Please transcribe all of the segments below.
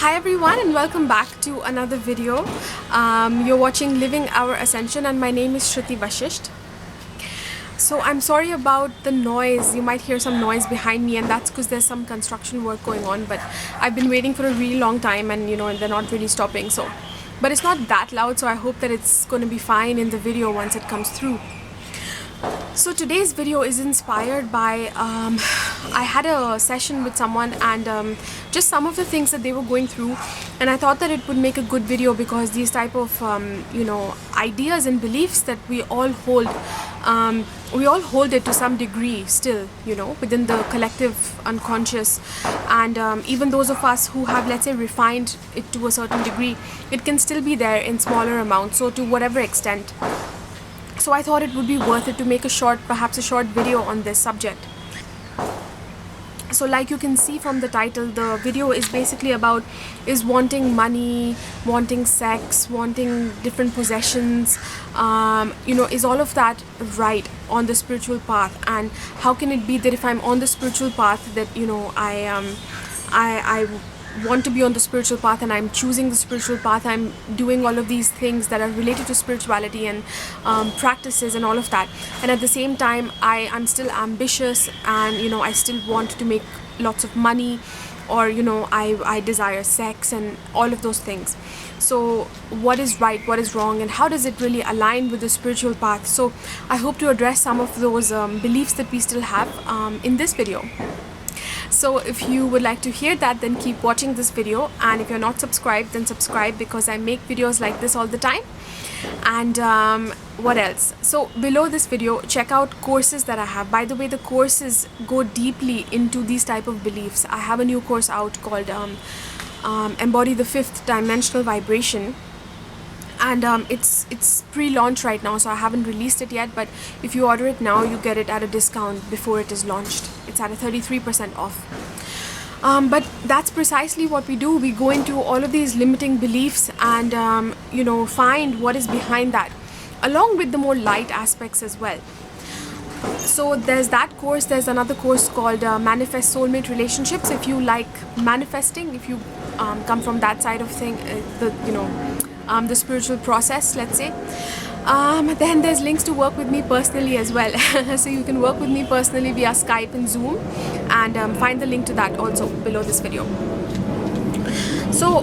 Hi everyone and welcome back to another video. You're watching Living Our Ascension and my name is Shruti Vashisht. So I'm sorry about the noise. You might hear some noise behind me and that's because there's some construction work going on, but I've been waiting for a really long time and they're not really stopping. But it's not that loud, so I hope that it's going to be fine in the video once it comes through. So today's video is inspired by I had a session with someone and just some of the things that they were going through, and I thought that it would make a good video because these type of ideas and beliefs that we all hold it to some degree still, within the collective unconscious, and even those of us who have, let's say, refined it to a certain degree, it can still be there in smaller amounts, so to whatever extent. So I thought it would be worth it to make perhaps a short video on this subject. So like you can see from the title, the video is basically about wanting money, wanting sex, wanting different possessions, is all of that right on the spiritual path, and how can it be that if I'm on the spiritual path that I want to be on the spiritual path and I'm choosing the spiritual path, I'm doing all of these things that are related to spirituality and practices and all of that, and at the same time I'm still ambitious and I still want to make lots of money, or I desire sex and all of those things. So what is right, what is wrong, and how does it really align with the spiritual path? So I hope to address some of those beliefs that we still have in this video. So if you would like to hear that, then keep watching this video, and if you're not subscribed, then subscribe, because I make videos like this all the time. And what else? So below this video, check out courses that I have. By the way, the courses go deeply into these type of beliefs. I have a new course out called Embody the Fifth Dimensional Vibration, and it's pre-launch right now, so I haven't released it yet, but if you order it now, you get it at a discount before it is launched. It's at a 33% off. But that's precisely what we do. We go into all of these limiting beliefs and find what is behind that, along with the more light aspects as well. So there's that course. There's another course called Manifest Soulmate Relationships. If you like manifesting, if you come from that side of thing, the spiritual process, let's say, then there's links to work with me personally as well. So you can work with me personally via Skype and Zoom, and find the link to that also below this video. So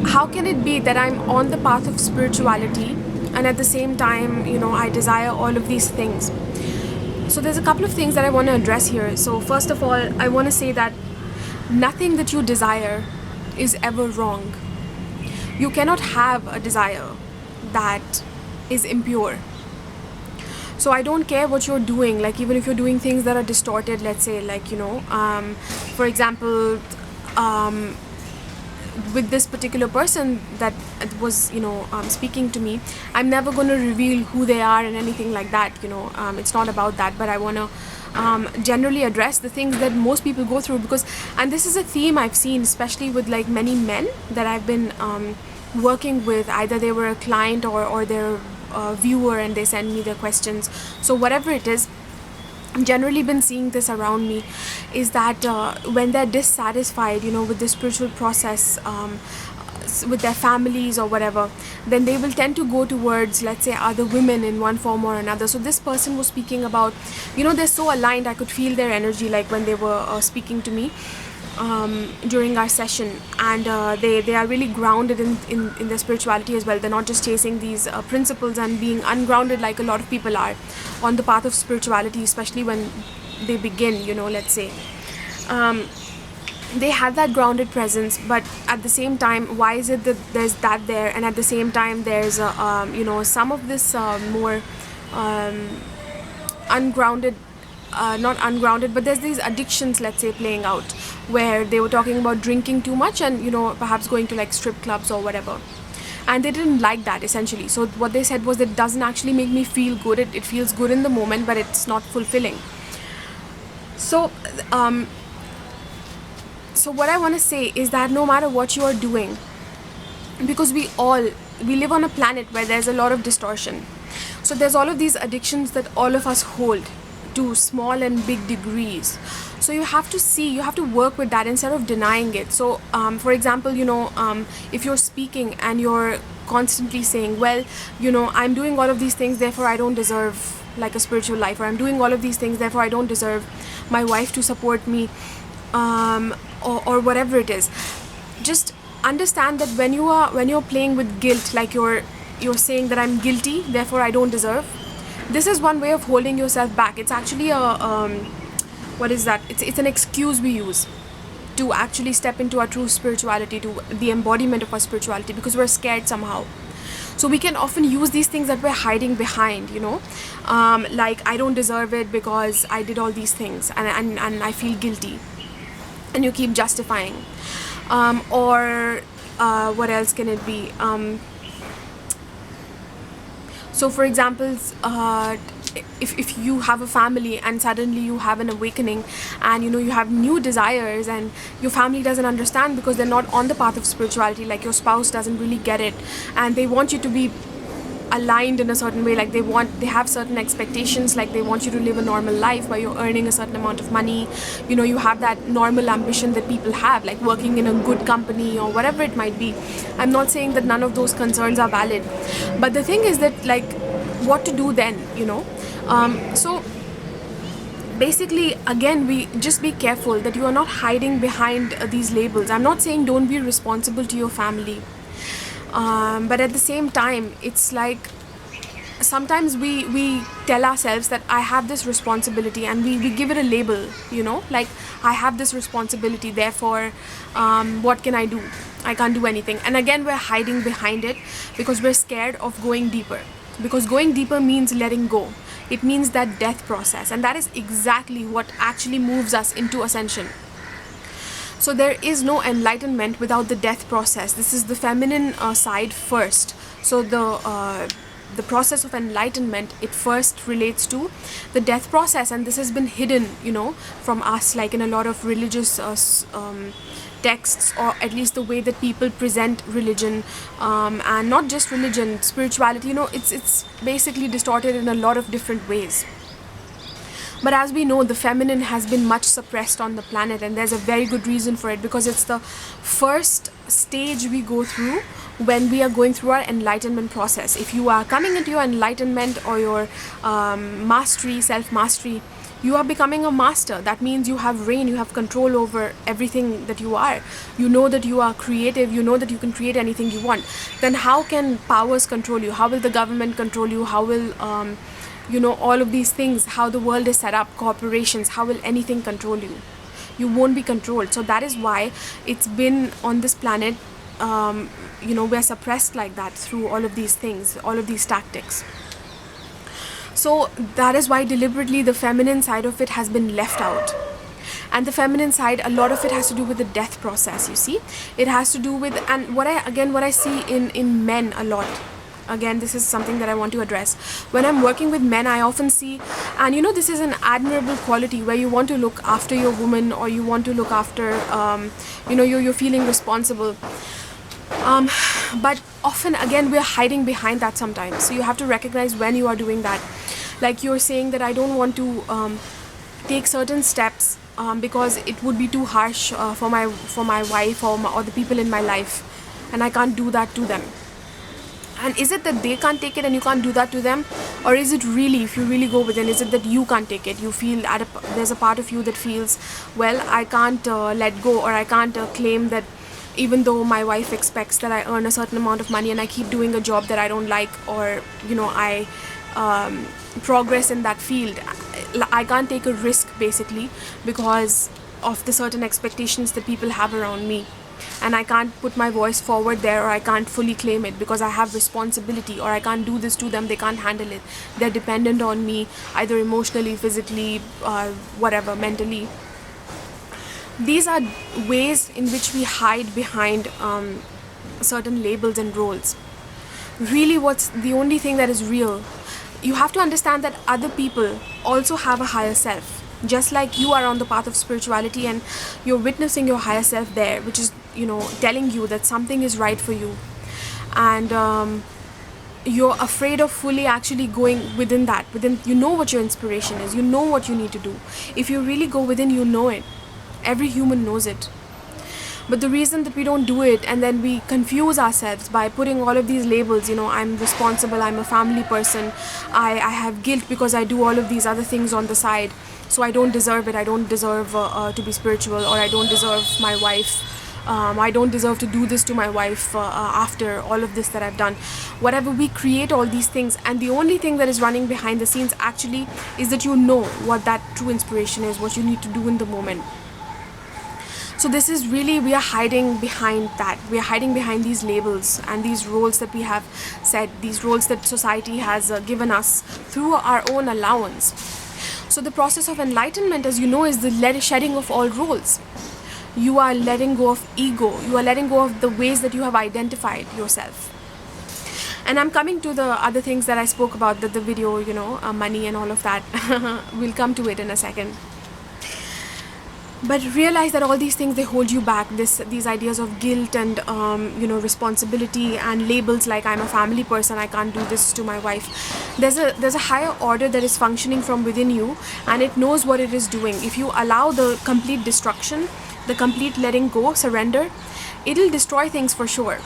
how can it be that I'm on the path of spirituality and at the same time I desire all of these things? So there's a couple of things that I want to address here. So first of all, I want to say that nothing that you desire is ever wrong. You cannot have a desire that is impure. So I don't care what you're doing, like even if you're doing things that are distorted, let's say, like for example, with this particular person that was speaking to me, I'm never going to reveal who they are and anything like that. It's not about that, but I want to generally address the things that most people go through, and this is a theme I've seen, especially with like many men that I've been working with. Either they were a client or they're a viewer and they send me their questions. So whatever it is, I've generally been seeing this around me, is that when they're dissatisfied with the spiritual process, with their families or whatever, then they will tend to go towards, let's say, other women in one form or another. So this person was speaking about, they're so aligned. I could feel their energy, like when they were speaking to me during our session, and they are really grounded in their spirituality as well. They're not just chasing these principles and being ungrounded like a lot of people are on the path of spirituality, especially when they begin, let's say. They have that grounded presence, but at the same time, why is it that there's that there, and at the same time there's some of this more ungrounded, not ungrounded, but there's these addictions, let's say, playing out, where they were talking about drinking too much and perhaps going to like strip clubs or whatever, and they didn't like that essentially. So what they said was that it doesn't actually make me feel good. It feels good in the moment, but it's not fulfilling. So so what I want to say is that no matter what you are doing, because we live on a planet where there's a lot of distortion, so there's all of these addictions that all of us hold, to small and big degrees. So you have to see, you have to work with that instead of denying it. So for example, if you're speaking and you're constantly saying, well, I'm doing all of these things, therefore I don't deserve like a spiritual life, or I'm doing all of these things, therefore I don't deserve my wife to support me, or whatever it is. Just understand that when you're playing with guilt, like you're saying that I'm guilty, therefore I don't deserve, this is one way of holding yourself back. It's actually a what is that? It's an excuse we use to actually step into our true spirituality, to the embodiment of our spirituality, because we're scared somehow. So we can often use these things that we're hiding behind, like I don't deserve it because I did all these things, and I feel guilty, and you keep justifying. Or what else can it be? So for example, if you have a family and suddenly you have an awakening, and you have new desires, and your family doesn't understand because they're not on the path of spirituality, like your spouse doesn't really get it, and they want you to be aligned in a certain way, like they have certain expectations, like they want you to live a normal life where you're earning a certain amount of money, you have that normal ambition that people have, like working in a good company or whatever it might be. I'm not saying that none of those concerns are valid, but the thing is that, like, what to do then, so basically, again, we just be careful that you are not hiding behind these labels. I'm not saying don't be responsible to your family, but at the same time, it's like sometimes we tell ourselves that I have this responsibility, and we give it a label, like I have this responsibility, therefore what can I do? I can't do anything. And again, we're hiding behind it because we're scared of going deeper, because going deeper means letting go. It means that death process, and that is exactly what actually moves us into ascension. So there is no enlightenment without the death process. This is the feminine side first. So the process of enlightenment, it first relates to the death process, and this has been hidden, from us, like in a lot of religious texts, or at least the way that people present religion, and not just religion, spirituality, it's basically distorted in a lot of different ways. But as we know, the feminine has been much suppressed on the planet, and there's a very good reason for it, because it's the first stage we go through when we are going through our enlightenment process. If you are coming into your enlightenment or your mastery, self-mastery, you are becoming a master. That means you have reign, you have control over everything that you are. You know that you are creative, you know that you can create anything you want. Then how can powers control you? How will the government control you? How will all of these things, how the world is set up, corporations, how will anything control you? You won't be controlled. So that is why it's been on this planet, we're suppressed like that through all of these things, all of these tactics. So that is why deliberately the feminine side of it has been left out. And the feminine side, a lot of it has to do with the death process, you see. It has to do with, and what I see in men a lot, again, this is something that I want to address. When I'm working with men, I often see, and this is an admirable quality where you want to look after your woman, or you want to look after, you're feeling responsible. But often, again, we're hiding behind that sometimes. So you have to recognize when you are doing that. Like you're saying that I don't want to take certain steps because it would be too harsh for my wife or the people in my life, and I can't do that to them. And is it that they can't take it and you can't do that to them? Or is it really, if you really go within, is it that you can't take it? You feel there's a part of you that feels, well, I can't let go, or I can't claim that even though my wife expects that I earn a certain amount of money and I keep doing a job that I don't like, or I progress in that field, I can't take a risk basically because of the certain expectations that people have around me. And I can't put my voice forward there, or I can't fully claim it because I have responsibility, or I can't do this to them, they can't handle it. They're dependent on me, either emotionally, physically, whatever, mentally. These are ways in which we hide behind certain labels and roles. Really, what's the only thing that is real? You have to understand that other people also have a higher self. Just like you are on the path of spirituality and you're witnessing your higher self there, which is, telling you that something is right for you. And you're afraid of fully actually going within that. You know what your inspiration is, you know what you need to do. If you really go within, you know it. Every human knows it. But the reason that we don't do it, and then we confuse ourselves by putting all of these labels, I'm responsible, I'm a family person, I have guilt because I do all of these other things on the side, so I don't deserve it, I don't deserve to be spiritual, or I don't deserve my wife, I don't deserve to do this to my wife after all of this that I've done. Whatever, we create all these things, and the only thing that is running behind the scenes actually is that you know what that true inspiration is, what you need to do in the moment. So this is really, we are hiding behind that. We are hiding behind these labels and these roles that we have set, these roles that society has given us through our own allowance. So the process of enlightenment, as you know, is the shedding of all roles. You are letting go of ego. You are letting go of the ways that you have identified yourself. And I'm coming to the other things that I spoke about, the video, money and all of that. We'll come to it in a second. But realize that all these things, they hold you back. These ideas of guilt and responsibility and labels like I'm a family person, I can't do this to my wife. There's a higher order that is functioning from within you, and it knows what it is doing. If you allow the complete destruction, the complete letting go, surrender, it'll destroy things for sure.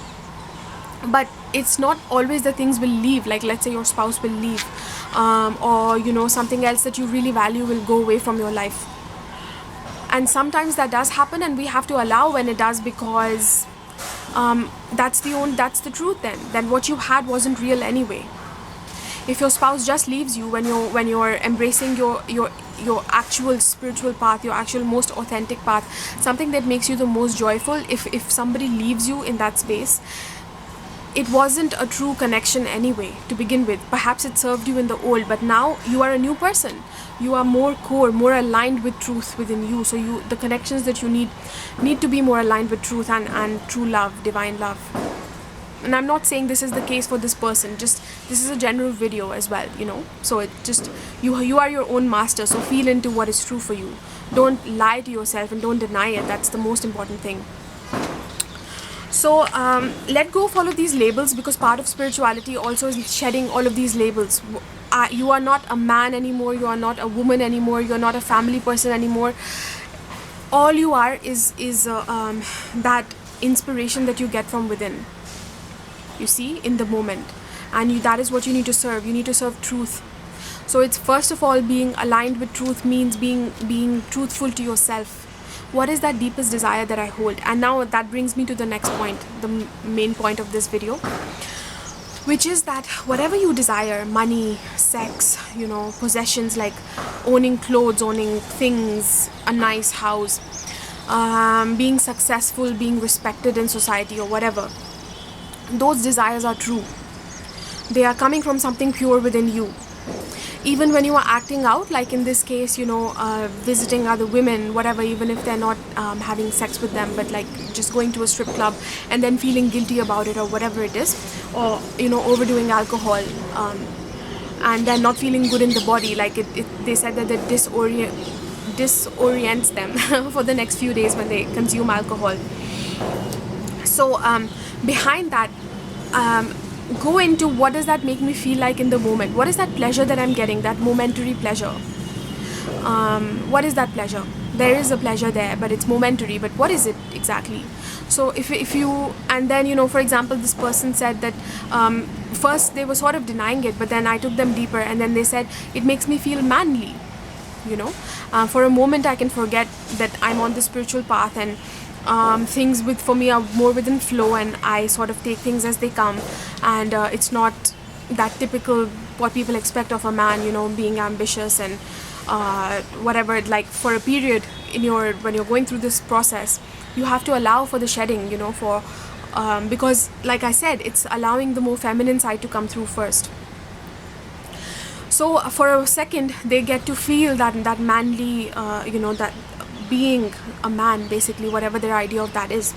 But it's not always that things will leave. Like, let's say your spouse will leave, or something else that you really value will go away from your life. And sometimes that does happen, and we have to allow when it does, because that's the truth. Then what you had wasn't real anyway. If your spouse just leaves you when you're embracing your actual spiritual path, your actual most authentic path, something that makes you the most joyful, if somebody leaves you in that space, it wasn't a true connection anyway to begin with. Perhaps it served you in the old, but now you are a new person. You are more core, more aligned with truth within you. So the connections that you need to be more aligned with truth and true love, divine love. And I'm not saying this is the case for this person, just this is a general video as well, So it just, you are your own master, so feel into what is true for you. Don't lie to yourself and don't deny it. That's the most important thing. So let go of all of these labels, because part of spirituality also is shedding all of these labels. You are not a man anymore, you are not a woman anymore, you are not a family person anymore. All you are is that inspiration that you get from within, you see, in the moment. And that is what you need to serve. You need to serve truth. So it's, first of all, being aligned with truth means being truthful to yourself. What is that deepest desire that I hold? And now that brings me to the next point, the main point of this video, which is that whatever you desire, money, sex, possessions like owning clothes, owning things, a nice house, being successful, being respected in society, or whatever, those desires are true. They are coming from something pure within you. Even when you are acting out, like in this case, visiting other women, whatever, even if they're not having sex with them, but like just going to a strip club and then feeling guilty about it, or whatever it is, or overdoing alcohol, and then not feeling good in the body, like they said that it disorients them for the next few days when they consume alcohol. So behind that, go into what does that make me feel like in the moment. What is that pleasure that I'm getting, that momentary pleasure? What is that pleasure? There is a pleasure there, but it's momentary. But what is it exactly? So if you, and then for example, this person said that first they were sort of denying it, but then I took them deeper, and then they said it makes me feel manly. For a moment I can forget that I'm on the spiritual path, and things for me are more within flow, and I sort of take things as they come, and it's not that typical what people expect of a man, being ambitious and whatever. Like for a period when you're going through this process, you have to allow for the shedding, because like I said, it's allowing the more feminine side to come through first. So for a second they get to feel that manly, that being a man, basically, whatever their idea of that is.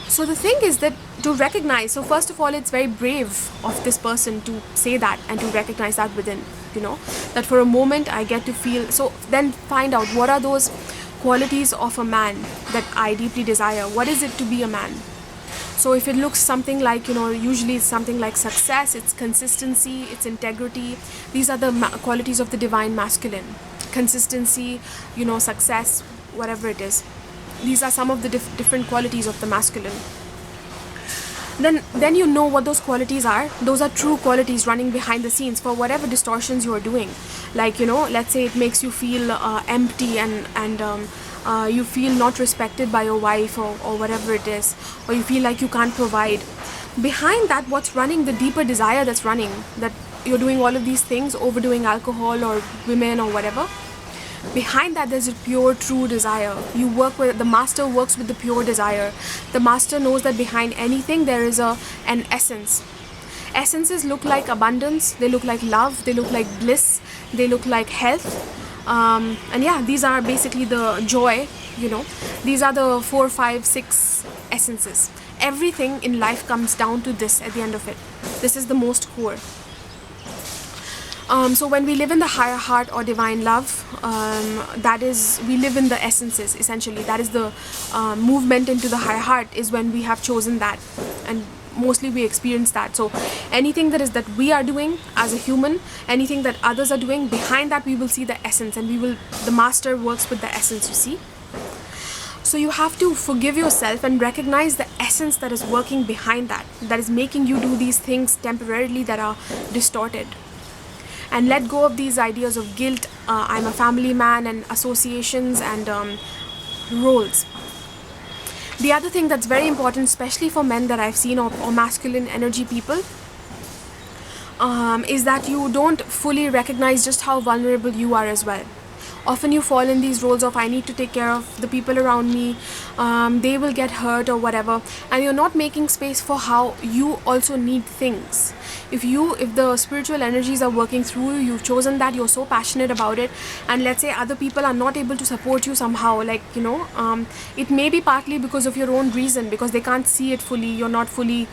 So the thing is that to recognize, so first of all, it's very brave of this person to say that and to recognize that within, that for a moment I get to feel. So then find out what are those qualities of a man that I deeply desire. What is it to be a man? So if it looks something like, usually it's something like success, it's consistency, it's integrity. These are the qualities of the divine masculine. Consistency, success, whatever it is. These are some of the different qualities of the masculine. Then you know what those qualities are. Those are true qualities running behind the scenes for whatever distortions you are doing. Like, let's say it makes you feel empty and you feel not respected by your wife or whatever it is, or you feel like you can't provide. Behind that, what's running, the deeper desire that's running, that you're doing all of these things, overdoing alcohol or women or whatever, behind that there's a pure, true desire. The master works with the pure desire. The master knows that behind anything there is an essence. Essences look like abundance, they look like love, they look like bliss, they look like health. And yeah, these are basically the joy, these are the 4, 5, 6 essences. Everything in life comes down to this at the end of it. This is the most core. So when we live in the higher heart or divine love, we live in the essences, essentially. That is the movement into the higher heart, is when we have chosen that, and mostly we experience that. So anything that we are doing as a human, anything that others are doing, behind that we will see the essence, and the master works with the essence, you see. So you have to forgive yourself and recognize the essence that is working behind that is making you do these things temporarily that are distorted. And let go of these ideas of guilt, I'm a family man, and associations and roles. The other thing that's very important, especially for men that I've seen, or masculine energy people, is that you don't fully recognize just how vulnerable you are as well. Often you fall in these roles of, I need to take care of the people around me, they will get hurt or whatever, and you're not making space for how you also need things. If the spiritual energies are working through you, you've chosen that, you're so passionate about it, and let's say other people are not able to support you somehow, like, it may be partly because of your own reason, because they can't see it fully, you're not fully,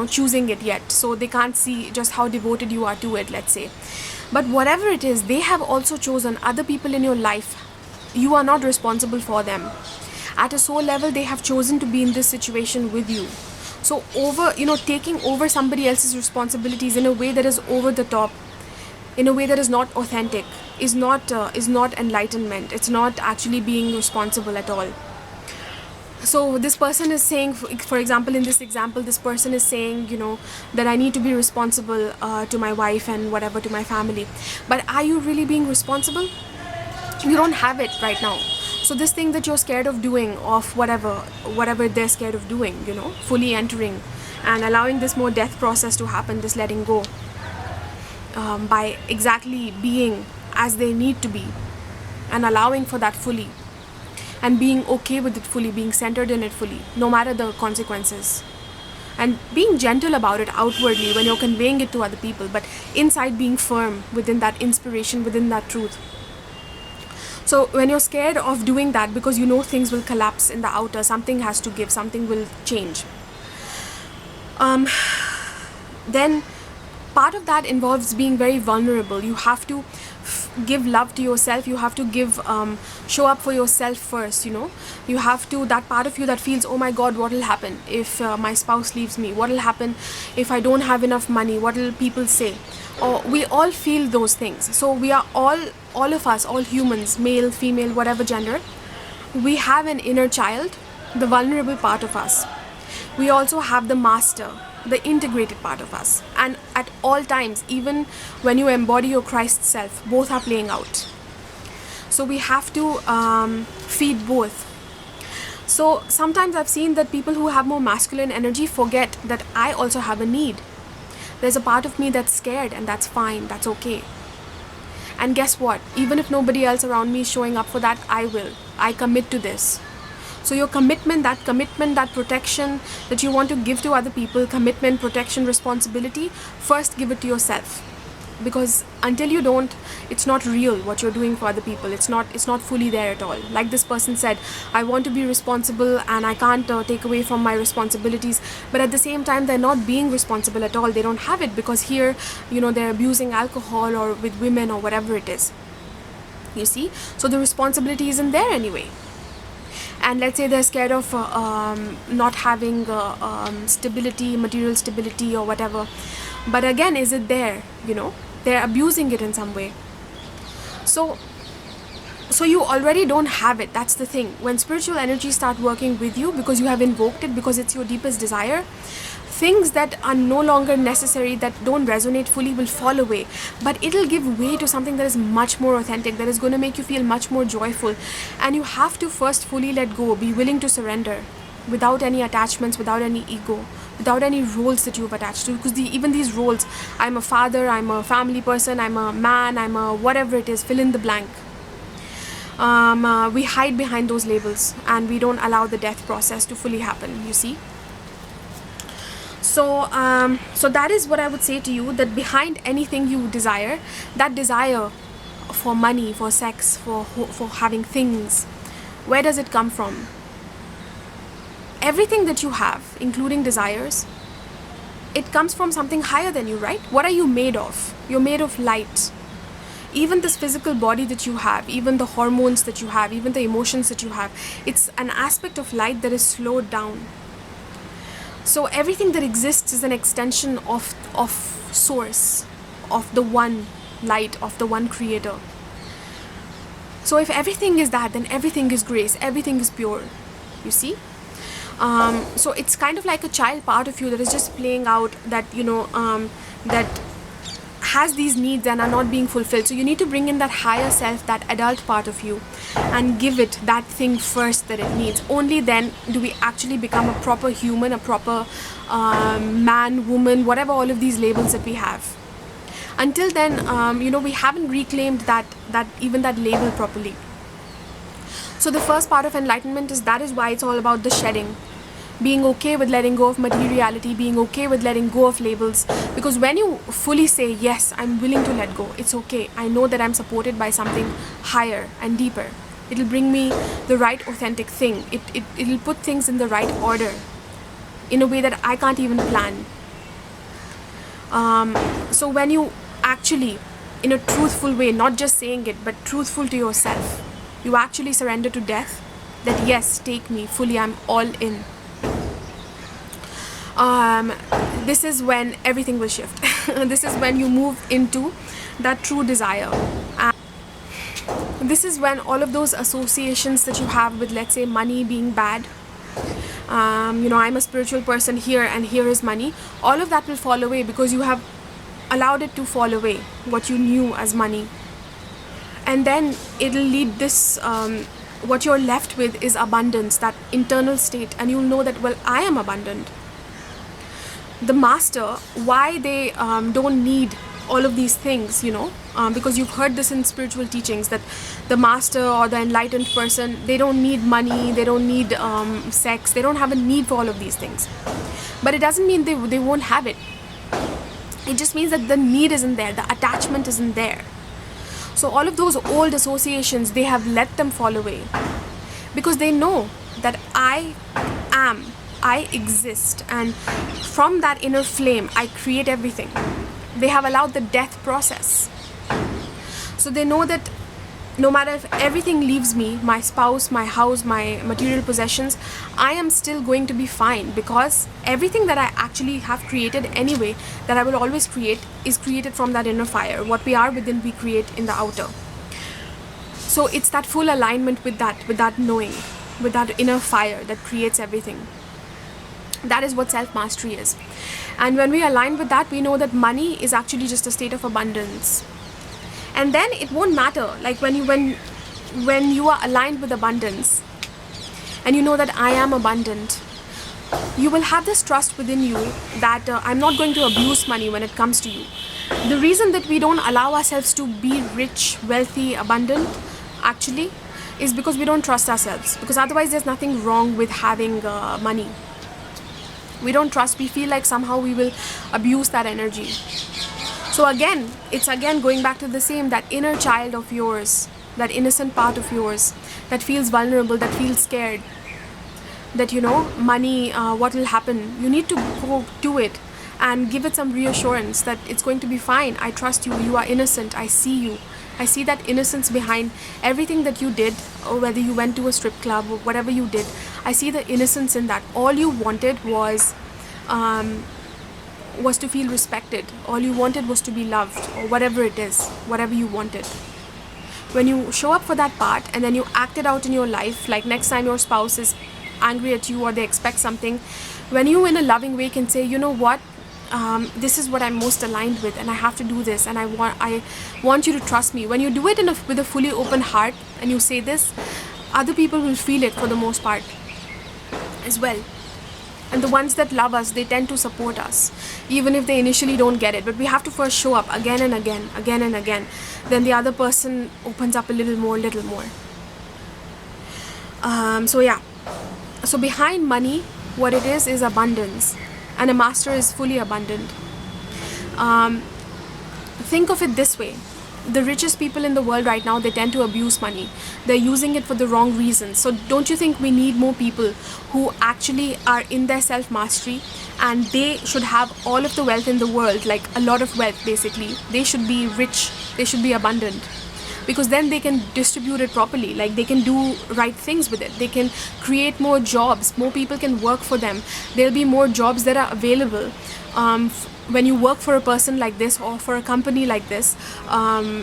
choosing it yet, so they can't see just how devoted you are to it, let's say. But whatever it is, they have also chosen other people in your life. You are not responsible for them. At a soul level, they have chosen to be in this situation with you. So taking over somebody else's responsibilities in a way that is over the top, in a way that is not authentic, is not enlightenment. It's not actually being responsible at all. So this person is saying, for example, in this example, this person is saying, that I need to be responsible to my wife and whatever, to my family. But are you really being responsible? You don't have it right now. So this thing that you're scared of doing, of whatever they're scared of doing, fully entering and allowing this more death process to happen, this letting go, by exactly being as they need to be and allowing for that fully, and being okay with it fully, being centered in it fully, no matter the consequences. And being gentle about it outwardly when you're conveying it to other people, but inside being firm within that inspiration, within that truth. So when you're scared of doing that because things will collapse in the outer, something has to give, something will change. Then part of that involves being very vulnerable. You have to give love to yourself. You have to show up for yourself first, You have to, that part of you that feels, oh my God, what will happen if my spouse leaves me? What will happen if I don't have enough money? What will people say? Or we all feel those things. So we are all of us, all humans, male, female, whatever gender, we have an inner child, the vulnerable part of us. We also have the master, the integrated part of us. And at all times, even when you embody your Christ self, both are playing out. So we have to feed both. So sometimes I've seen that people who have more masculine energy forget that I also have a need. There's a part of me that's scared, and that's fine, that's okay. And guess what? Even if nobody else around me is showing up for that, I will. I commit to this. So your commitment, that protection that you want to give to other people, commitment, protection, responsibility, first give it to yourself. Because until you don't, it's not real what you're doing for other people. It's not fully there at all. Like this person said, I want to be responsible and I can't take away from my responsibilities. But at the same time, they're not being responsible at all. They don't have it because here, they're abusing alcohol or with women or whatever it is. You see? So the responsibility isn't there anyway. and let's say they're scared of not having stability, material stability or whatever. But again, is it there? You know, they're abusing it in some way. So you already don't have it. That's the thing. When spiritual energies start working with you, because you have invoked it, because it's your deepest desire, things that are no longer necessary, that don't resonate fully, will fall away. But it'll give way to something that is much more authentic, that is going to make you feel much more joyful. And you have to first fully let go, be willing to surrender, without any attachments, without any ego, without any roles that you've attached to. Because even these roles, I'm a father, I'm a family person, I'm a man, I'm a whatever it is, fill in the blank. We hide behind those labels, and we don't allow the death process to fully happen, you see. So that is what I would say to you, that behind anything you desire, that desire for money, for sex, for having things, where does it come from? Everything that you have, including desires, it comes from something higher than you, right? What are you made of? You're made of light. Even this physical body that you have, even the hormones that you have, even the emotions that you have, it's an aspect of light that is slowed down. So everything that exists is an extension of source, of the one light, of the one creator. So if everything is that, then everything is grace, everything is pure, you see. So it's kind of like a child part of you that is just playing out, that, you know, that has these needs and are not being fulfilled. So you need to bring in that higher self, that adult part of you, and give it that thing first that it needs. Only then do we actually become a proper human, a proper man, woman, whatever all of these labels that we have. Until then, you know, we haven't reclaimed that even that label properly. So the first part of enlightenment that is why it's all about the shedding. Being okay with letting go of materiality, being okay with letting go of labels. Because when you fully say, yes, I'm willing to let go, it's okay. I know that I'm supported by something higher and deeper. It'll bring me the right authentic thing. It'll put things in the right order in a way that I can't even plan. So when you actually, in a truthful way, not just saying it, but truthful to yourself, you actually surrender to death, that yes, take me fully, I'm all in. This is when everything will shift. This is when you move into that true desire. And this is when all of those associations that you have with, let's say, money being bad, you know, I'm a spiritual person here and here is money, all of that will fall away, because you have allowed it to fall away, what you knew as money. And then it'll lead this, what you're left with is abundance, that internal state, and you'll know that, well, I am abundant. The master, why they don't need all of these things, you know, because you've heard this in spiritual teachings, that the master or the enlightened person, they don't need money, they don't need sex, they don't have a need for all of these things. But it doesn't mean they won't have it. It just means that the need isn't there, the attachment isn't there. So all of those old associations, they have let them fall away, because they know that I exist, and from that inner flame I create everything. They have allowed the death process. So they know that no matter if everything leaves me, my spouse, my house, my material possessions, I am still going to be fine, because everything that I actually have created anyway, that I will always create, is created from that inner fire. What we are within, we create in the outer. So it's that full alignment with that knowing, with that inner fire that creates everything. That is what self-mastery is. And when we align with that, we know that money is actually just a state of abundance. And then it won't matter, like when you are aligned with abundance, and you know that I am abundant, you will have this trust within you that I'm not going to abuse money when it comes to you. The reason that we don't allow ourselves to be rich, wealthy, abundant, actually, is because we don't trust ourselves. Because otherwise there's nothing wrong with having money. We don't trust, we feel like somehow we will abuse that energy. So again, it's again going back to the same, that inner child of yours, that innocent part of yours, that feels vulnerable, that feels scared, that, you know, money, what will happen? You need to go to it and give it some reassurance that it's going to be fine. I trust you, you are innocent, I see you, I see that innocence behind everything that you did, or whether you went to a strip club or whatever you did. I see the innocence in that. All you wanted was to feel respected. All you wanted was to be loved, or whatever it is, whatever you wanted. When you show up for that part and then you act it out in your life, like next time your spouse is angry at you or they expect something, when you in a loving way can say, you know what, this is what I'm most aligned with, and I have to do this, and I want you to trust me. When you do it with a fully open heart and you say this, other people will feel it for the most part as well. And the ones that love us, they tend to support us, even if they initially don't get it. But we have to first show up again and again, again and again. Then the other person opens up a little more. So yeah. So behind money, what it is abundance. And a master is fully abundant. Think of it this way. The richest people in the world right now, they tend to abuse money. They're using it for the wrong reasons. So don't you think we need more people who actually are in their self-mastery, and they should have all of the wealth in the world, like a lot of wealth basically. They should be rich, they should be abundant, because then they can distribute it properly. Like they can do right things with it. They can create more jobs, more people can work for them. There'll be more jobs that are available. When you work for a person like this or for a company like this, that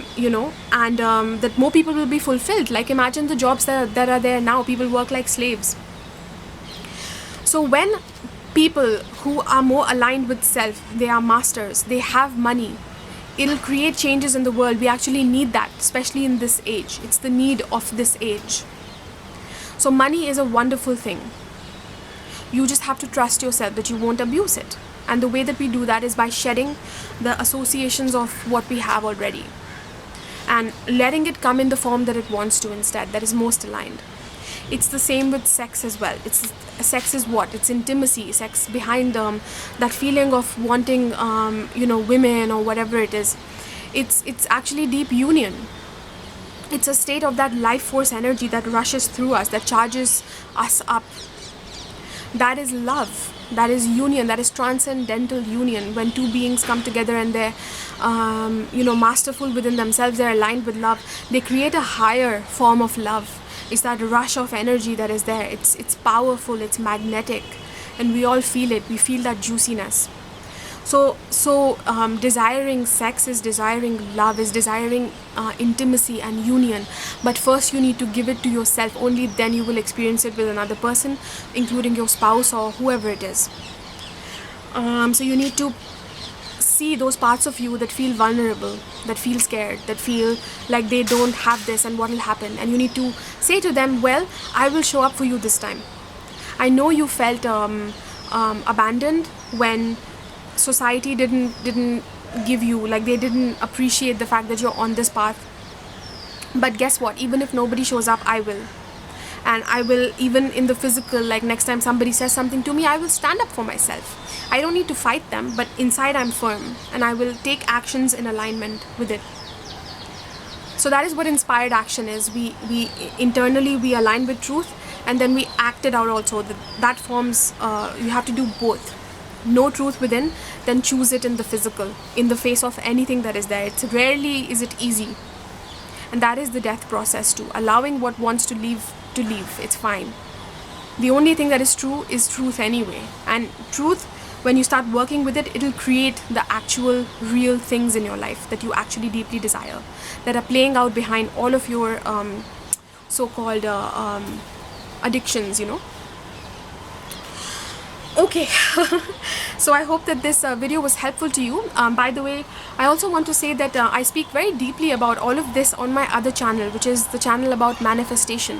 more people will be fulfilled. Like imagine the jobs that are there now. People work like slaves. So when people who are more aligned with self, they are masters, they have money, it'll create changes in the world. We actually need that, especially in this age. It's the need of this age. So money is a wonderful thing. You just have to trust yourself that you won't abuse it. And the way that we do that is by shedding the associations of what we have already and letting it come in the form that it wants to instead, that is most aligned. It's the same with sex as well. Sex is what? It's intimacy. Sex behind that feeling of wanting, women or whatever it is. It's actually deep union. It's a state of that life force energy that rushes through us, that charges us up. That is love. That is union. That is transcendental union. When two beings come together and they're, masterful within themselves, they're aligned with love. They create a higher form of love. It's that rush of energy that is there. It's powerful. It's magnetic, and we all feel it. We feel that juiciness. So desiring sex is desiring love, is desiring intimacy and union. But first you need to give it to yourself. Only then you will experience it with another person, including your spouse or whoever it is. So you need to see those parts of you that feel vulnerable, that feel scared, that feel like they don't have this and what will happen. And you need to say to them, well, I will show up for you this time. I know you felt abandoned when society didn't give you, like they didn't appreciate the fact that you're on this path. But guess what? Even if nobody shows up, I will. And I will, even in the physical, like next time somebody says something to me, I will stand up for myself. I don't need to fight them, but inside I'm firm, and I will take actions in alignment with it. So that is what inspired action is. We internally we align with truth, and then we act it out also. That forms, you have to do both. Know truth within, then choose it in the physical, in the face of anything that is there. It's rarely is it easy. And that is the death process too. Allowing what wants to leave. It's fine. The only thing that is true is truth anyway. And truth, when you start working with it, it'll create the actual real things in your life that you actually deeply desire, that are playing out behind all of your so-called addictions, Okay, so I hope that this video was helpful to you. By the way, I also want to say that I speak very deeply about all of this on my other channel, which is the channel about manifestation.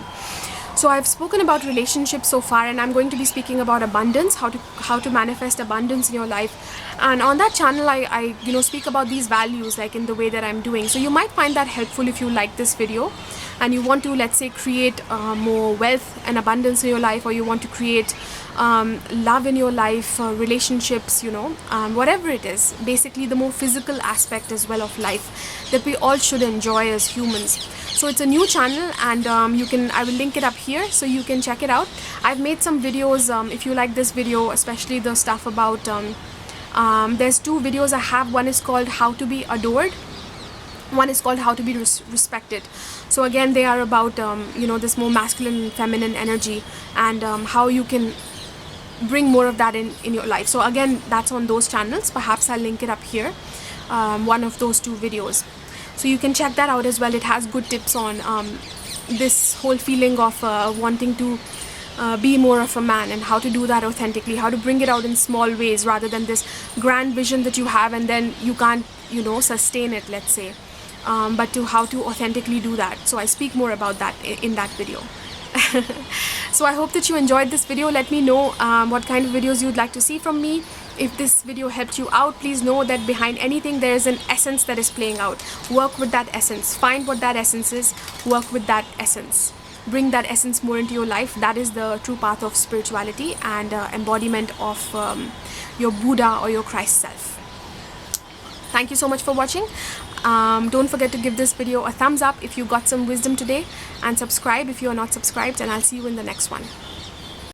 So I've spoken about relationships so far, and I'm going to be speaking about abundance, how to manifest abundance in your life. And on that channel, I speak about these values like in the way that I'm doing. So you might find that helpful if you like this video and you want to, let's say, create more wealth and abundance in your life, or you want to create love in your life, relationships, whatever it is. Basically the more physical aspect as well of life that we all should enjoy as humans. So it's a new channel, and I will link it up here so you can check it out. I've made some videos. If you like this video, especially the stuff about there's two videos I have. One is called How to Be Adored, One is called How to Be Respected. So again, they are about this more masculine and feminine energy, and how you can bring more of that in your life. So again, that's on those channels. Perhaps I'll link it up here, one of those 2 videos, so you can check that out as well. It has good tips on this whole feeling of wanting to be more of a man, and how to do that authentically, how to bring it out in small ways rather than this grand vision that you have and then you can't sustain it, let's say, but to how to authentically do that. So I speak more about that in that video. So I hope that you enjoyed this video. Let me know what kind of videos you'd like to see from me. If this video helped you out, please know that behind anything there is an essence that is playing out. Work with that essence. Find what that essence is. Work with that essence. Bring that essence more into your life. That is the true path of spirituality and embodiment of your Buddha or your Christ self. Thank you so much for watching. Don't forget to give this video a thumbs up if you got some wisdom today, and subscribe if you are not subscribed, and I'll see you in the next one.